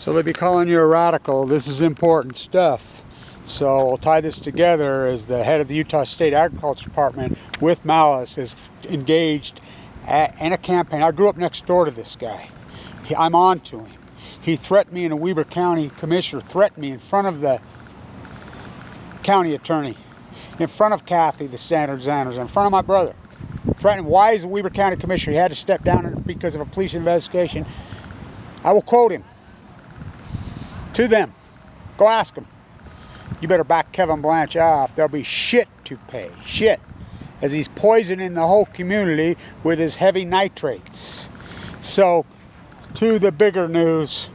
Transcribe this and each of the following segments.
So they'd be calling you a radical. This is important stuff. So we'll tie this together as the head of the Utah State Agriculture Department with Malice is engaged in a campaign. I grew up next door to this guy. I'm on to him. He threatened me, and a Weber County commissioner threatened me in front of the county attorney, in front of Kathy, the Standard Zanners, in front of my brother. Threatening, why is the Weber County commissioner? He had to step down because of a police investigation. I will quote him to them. Go ask them. You better back Kevin Blanch off. There'll be shit to pay. Shit. As he's poisoning the whole community with his heavy nitrates. So, to the bigger news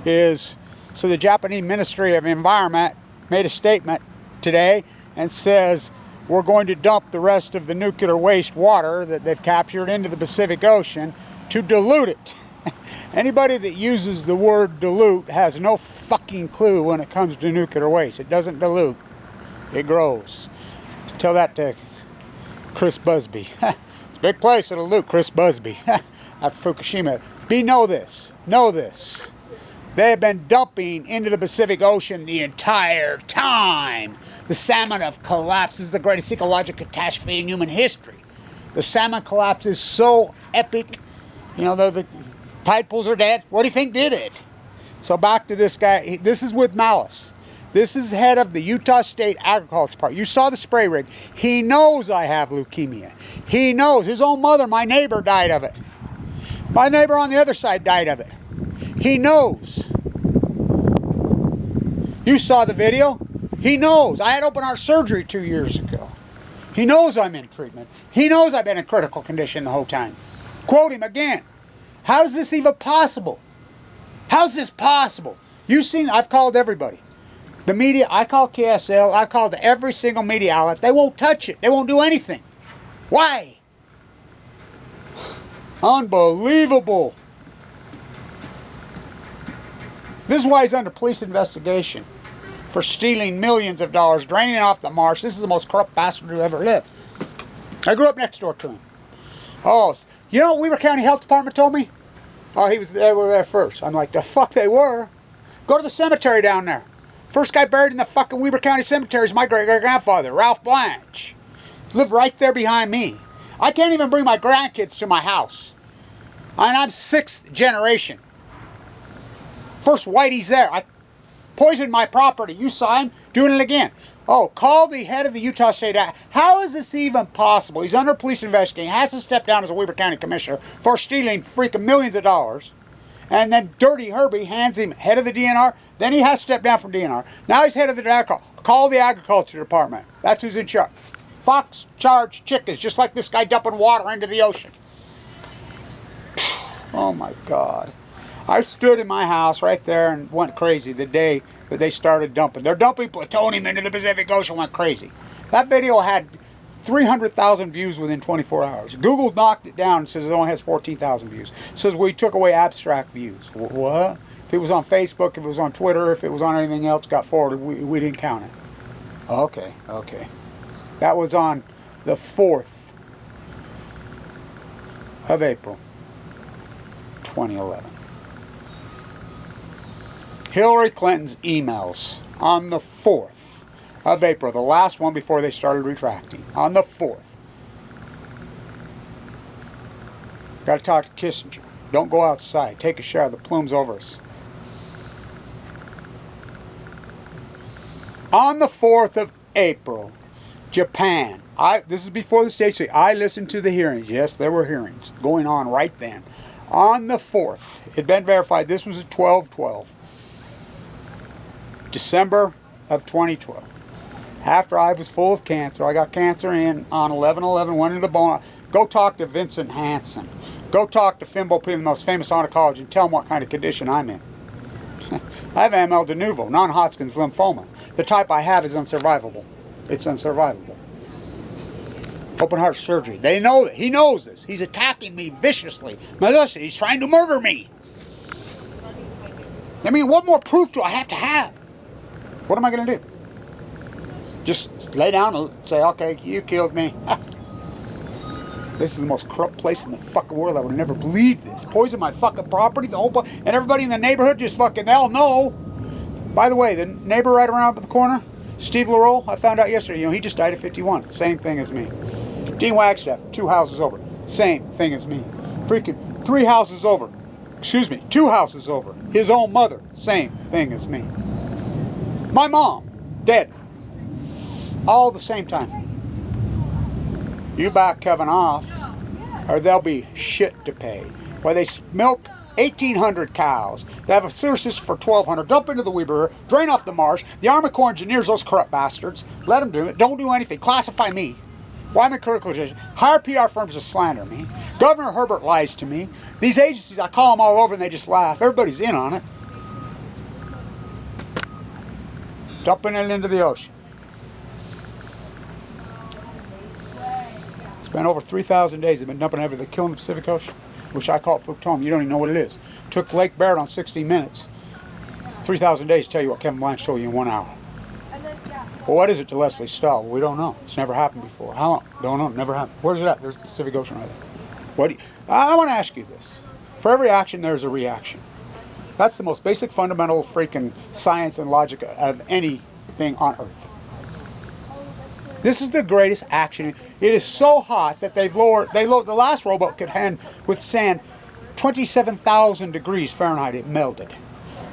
is, so the Japanese Ministry of Environment made a statement today and says we're going to dump the rest of the nuclear waste water that they've captured into the Pacific Ocean to dilute it. Anybody that uses the word dilute has no fucking clue when it comes to nuclear waste. It doesn't dilute. It grows. Tell that to Chris Busby. It's a big place to dilute, Chris Busby. At FUKUSHIMA. Know this. Know this. They have been dumping into the Pacific Ocean the entire time. The salmon have collapsed. This is the greatest ecological catastrophe in human history. The salmon collapse is so epic. You know, the tide pools are dead. What do you think did it? So back to this guy. This is with Malice. This is head of the Utah State Agriculture Department. You saw the spray rig. He knows I have leukemia. He knows. His own mother, my neighbor, died of it. My neighbor on the other side died of it. He knows. You saw the video. He knows. I had open heart surgery 2 years ago. He knows I'm in treatment. He knows I've been in critical condition the whole time. Quote him again. How is this even possible? How's this possible? You've seen, I've called everybody. The media, I call KSL, I've called every single media outlet. They won't touch it. They won't do anything. Why? Unbelievable. This is why he's under police investigation for stealing millions of dollars, draining off the marsh. This is the most corrupt bastard who ever lived. I grew up next door to him. Oh, you know what Weber County Health Department told me? Oh, they were there first. I'm like, the fuck they were? Go to the cemetery down there. First guy buried in the fucking Weber County Cemetery is my great-great-grandfather, Ralph Blanch. Lived right there behind me. I can't even bring my grandkids to my house. And I'm 6th generation. First whitey's there. I poisoned my property. You saw him doing it again. Oh, call the head of the Utah State. How is this even possible? He's under police investigation. Has to step down as a Weber County commissioner for stealing freaking millions of dollars. And then Dirty Herbie hands him head of the DNR. Then he has to step down from DNR. Now he's head of the agriculture. Call the agriculture department. That's who's in charge. Fox charged chickens, just like this guy dumping water into the ocean. Oh my God. I stood in my house right there and went crazy the day that they started dumping. They're dumping plutonium into the Pacific Ocean, went crazy. That video had 300,000 views within 24 hours. Google knocked it down and says it only has 14,000 views. It says we took away abstract views. What? If it was on Facebook, if it was on Twitter, if it was on anything else got forwarded, we didn't count it. Okay, okay. That was on the 4th of April, 2011. Hillary Clinton's emails on the 4th of April, the last one before they started retracting, on the 4th. Got to talk to Kissinger. Don't go outside. Take a shower. The plume's over us. On the 4th of April, Japan. This is before the state. I listened to the hearings. Yes, there were hearings going on right then. On the 4th, it had been verified. This was at 12/12. December of 2012. After I was full of cancer, I got cancer on 11/11, went into the bone. Go talk to Vincent Hansen. Go talk to Fimbo P, the most famous oncologist, and tell him what kind of condition I'm in. I have AML de novo, non-Hodgkin's lymphoma. The type I have is unsurvivable. It's unsurvivable. Open heart surgery. They know that. He knows this. He's attacking me viciously. Melissa, he's trying to murder me. I mean, what more proof do I have to have? What am I going to do? Just lay down and say, okay, you killed me. This is the most corrupt place in the fucking world. I would have never believed this. Poisoned my fucking property, the whole and everybody in the neighborhood just fucking, they all know. By the way, the neighbor right around the corner, Steve Leroll, I found out yesterday, you know, he just died at 51. Same thing as me. Dean Wagstaff, 2 houses over. Same thing as me. Freaking 3 houses over. Excuse me, 2 houses over. His own mother, same thing as me. My mom, dead. All at the same time. You back Kevin off, or there'll be shit to pay. Where they milk 1,800 cows. They have a sewer system for 1,200. Dump into the Weber River, drain off the marsh. The Army Corps engineers, those corrupt bastards. Let them do it. Don't do anything. Classify me. Why am I critical condition? Hire PR firms to slander me. Governor Herbert lies to me. These agencies, I call them all over and they just laugh. Everybody's in on it. Dumping it into the ocean. It's been over 3,000 days they've been dumping everything. They're killing the Pacific Ocean, which I call it FUKUSHIMA. You don't even know what it is. Took Lake Barrett on 60 minutes. 3,000 days to tell you what Kevin Blanch told you in 1 hour. Well, what is it to Leslie Stahl? Well, we don't know. It's never happened before. How long? Don't know. Never happened. Where's it at? There's the Pacific Ocean right there. What do you, I want to ask you this. For every action, there's a reaction. That's the most basic fundamental freaking science and logic of anything on Earth. This is the greatest action. It is so hot that they lowered the last rowboat could hand with sand 27,000 degrees Fahrenheit. It melted.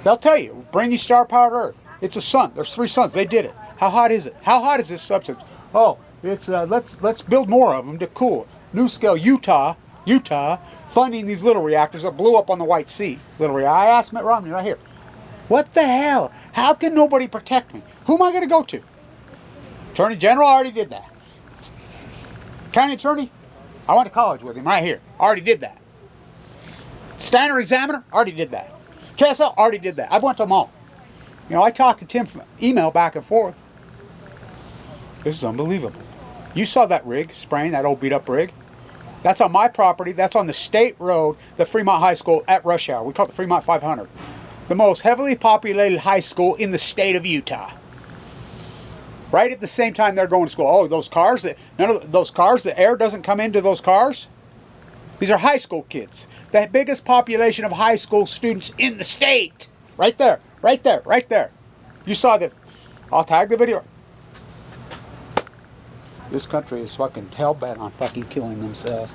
They'll tell you, bring you star-powered Earth. It's a sun. There's 3 suns. They did it. How hot is it? How hot is this substance? Oh, it's let's build more of them to cool it. New scale, Utah, funding these little reactors that blew up on the White Sea. Little reactor. I asked Mitt Romney right here. What the hell? How can nobody protect me? Who am I going to go to? Attorney General already did that. County Attorney, I went to college with him right here. Already did that. Standard Examiner, already did that. KSL, already did that. I've went to them all. You know, I talked to Tim from email back and forth. This is unbelievable. You saw that rig spraying, that old beat up rig? That's on my property. That's on the state road, the Fremont High School at rush hour. We call it the Fremont 500. The most heavily populated high school in the state of Utah. Right at the same time they're going to school. Oh, those cars, none of those cars, the air doesn't come into those cars. These are high school kids. The biggest population of high school students in the state. Right there, right there, right there. You saw that. I'll tag the video. This country is fucking hell-bent on fucking killing themselves.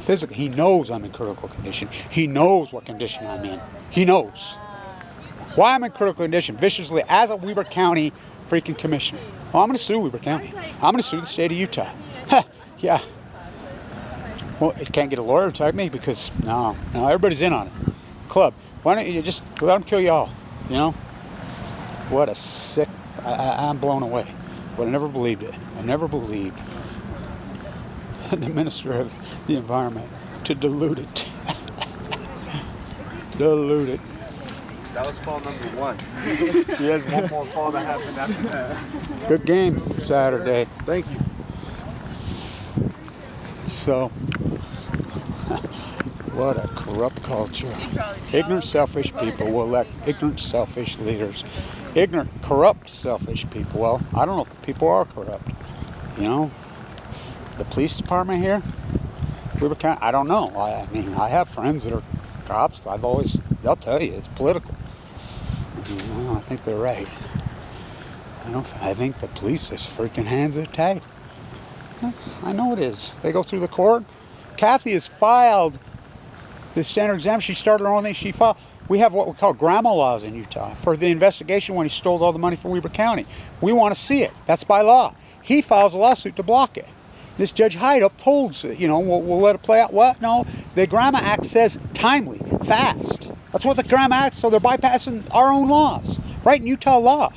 Physically, he knows I'm in critical condition. He knows what condition I'm in. He knows. Why I'm in critical condition viciously as a Weber County freaking commissioner. Well, I'm going to sue Weber County. I'm going to sue the state of Utah. Yeah. Well, it can't get a lawyer to type me because, no, everybody's in on it. Club. Why don't you just let them kill you all? You know? What a sick... I'm blown away. But I never believed it. I never believed the Minister of the Environment to dilute it. Dilute it. That was fall number 1. He has one more fall that happened after that. Good game Saturday. Thank you. So, what a corrupt culture. Ignorant, selfish people will elect ignorant, selfish leaders. Ignorant, corrupt, selfish people. Well, I don't know if the people are corrupt. You know, the police department here, Weber County, I don't know. I mean, I have friends that are cops. They'll tell you it's political. You know, I think they're right. I think the police, there's freaking hands are tied. I know it is. They go through the court. Kathy has filed the standard exam. She started her own thing. She filed. We have what we call grandma laws in Utah for the investigation when he stole all the money from Weber County. We want to see it. That's by law. He files a lawsuit to block it. This Judge Hyde upholds it. You know, we'll let it play out. What? No. The Grandma Act says timely, fast. That's what the Grandma Act, so they're bypassing our own laws. Right in Utah law.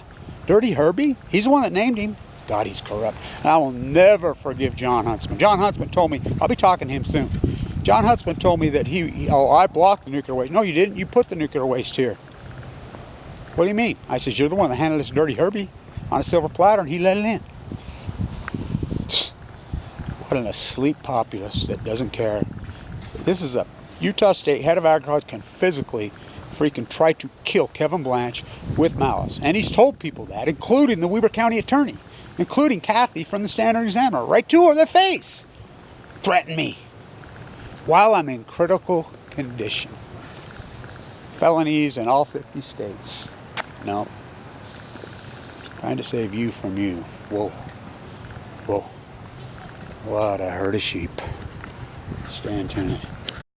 Dirty Herbie, he's the one that named him. God, he's corrupt. And I will never forgive John Huntsman. John Huntsman told me, I'll be talking to him soon. John Huntsman told me that I blocked the nuclear waste. No, you didn't. You put the nuclear waste here. What do you mean? I says, you're the one that handled this Dirty Herbie on a silver platter, and he let it in. What an asleep populace that doesn't care. This is a Utah State head of agriculture can physically freaking try to kill Kevin Blanch with malice. And he's told people that, including the Weber County attorney. including Kathy from the Standard Examiner, right to her in the face, threatened me while I'm in critical condition. Felonies in all 50 states. No. Trying to save you from you. Whoa. Whoa. What a herd of sheep. Stand tuned.